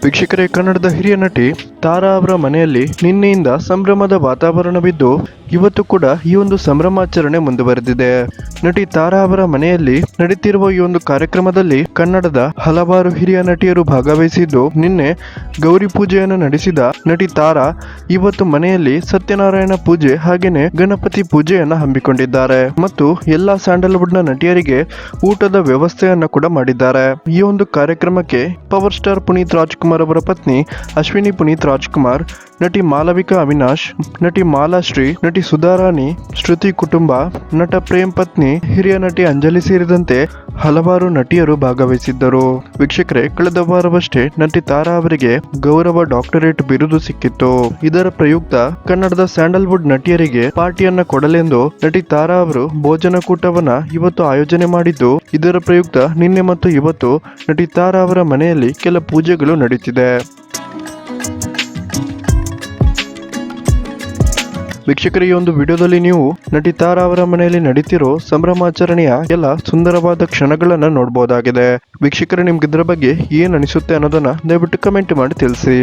ವೀಕ್ಷಕರೇ, ಕನ್ನಡದ ಹಿರಿಯ ನಟಿ ತಾರಾ ಅವರ ಮನೆಯಲ್ಲಿ ನಿನ್ನೆಯಿಂದ ಸಂಭ್ರಮದ ವಾತಾವರಣವಿದ್ದು ಇವತ್ತು ಕೂಡ ಈ ಒಂದು ಸಂಭ್ರಮಾಚರಣೆ ಮುಂದುವರೆದಿದೆ. ನಟಿ ತಾರಾ ಅವರ ಮನೆಯಲ್ಲಿ ನಡೀತಿರುವ ಈ ಒಂದು ಕಾರ್ಯಕ್ರಮದಲ್ಲಿ ಕನ್ನಡದ ಹಲವಾರು ಹಿರಿಯ ನಟಿಯರು ಭಾಗವಹಿಸಿದ್ದು, ನಿನ್ನೆ ಗೌರಿ ಪೂಜೆಯನ್ನು ನಡೆಸಿದ ನಟಿ ತಾರಾ ಇವತ್ತು ಮನೆಯಲ್ಲಿ ಸತ್ಯನಾರಾಯಣ ಪೂಜೆ ಹಾಗೇನೆ ಗಣಪತಿ ಪೂಜೆಯನ್ನು ಹಮ್ಮಿಕೊಂಡಿದ್ದಾರೆ ಮತ್ತು ಎಲ್ಲಾ ಸ್ಯಾಂಡಲ್ವುಡ್ ನ ನಟಿಯರಿಗೆ ಊಟದ ವ್ಯವಸ್ಥೆಯನ್ನ ಕೂಡ ಮಾಡಿದ್ದಾರೆ. ಈ ಒಂದು ಕಾರ್ಯಕ್ರಮಕ್ಕೆ ಪವರ್ ಸ್ಟಾರ್ ಪುನೀತ್ ರಾಜ್ಕುಮಾರ್ ಅವರ ಪತ್ನಿ ಅಶ್ವಿನಿ ಪುನೀತ್ ರಾಜ್ಕುಮಾರ್, ನಟಿ ಮಾಲವಿಕಾ ಅವಿನಾಶ್, ನಟಿ ಮಾಲಾಶ್ರೀ, ನಟಿ ಸುಧಾರಾಣಿ, ಶ್ರುತಿ ಕುಟುಂಬ, ನಟ ಪ್ರೇಮ್ ಪತ್ನಿ, ಹಿರಿಯ ನಟಿ ಅಂಜಲಿ ಸೇರಿದಂತೆ ಹಲವಾರು ನಟಿಯರು ಭಾಗವಹಿಸಿದ್ದರು. ವೀಕ್ಷಕರೇ, ಕಳೆದ ವಾರವಷ್ಟೇ ನಟಿ ತಾರಾ ಅವರಿಗೆ ಗೌರವ ಡಾಕ್ಟರೇಟ್ ಬಿರುದು ಸಿಕ್ಕಿತ್ತು. ಇದರ ಪ್ರಯುಕ್ತ ಕನ್ನಡದ ಸ್ಯಾಂಡಲ್ವುಡ್ ನಟಿಯರಿಗೆ ಪಾರ್ಟಿಯನ್ನ ಕೊಡಲೆಂದು ನಟಿ ತಾರಾ ಅವರು ಭೋಜನ ಕೂಟವನ್ನ ಇವತ್ತು ಆಯೋಜನೆ ಮಾಡಿದ್ದು, ಇದರ ಪ್ರಯುಕ್ತ ನಿನ್ನೆ ಮತ್ತು ಇವತ್ತು ನಟಿ ತಾರಾ ಅವರ ಮನೆಯಲ್ಲಿ ಕೆಲ ಪೂಜೆಗಳು ನಡೆಯುತ್ತಿದೆ. ವೀಕ್ಷಕರ, ಈ ಒಂದು ವಿಡಿಯೋದಲ್ಲಿ ನೀವು ನಟಿ ತಾರಾ ಅವರ ಮನೆಯಲ್ಲಿ ನಡೀತಿರೋ ಸಂಭ್ರಮಾಚರಣೆಯ ಎಲ್ಲ ಸುಂದರವಾದ ಕ್ಷಣಗಳನ್ನ ನೋಡಬಹುದಾಗಿದೆ. ವೀಕ್ಷಕರೇ, ನಿಮ್ಗೆ ಇದರ ಬಗ್ಗೆ ಏನ್ ಅನಿಸುತ್ತೆ ಅನ್ನೋದನ್ನ ದಯವಿಟ್ಟು ಕಮೆಂಟ್ ಮಾಡಿ ತಿಳಿಸಿ.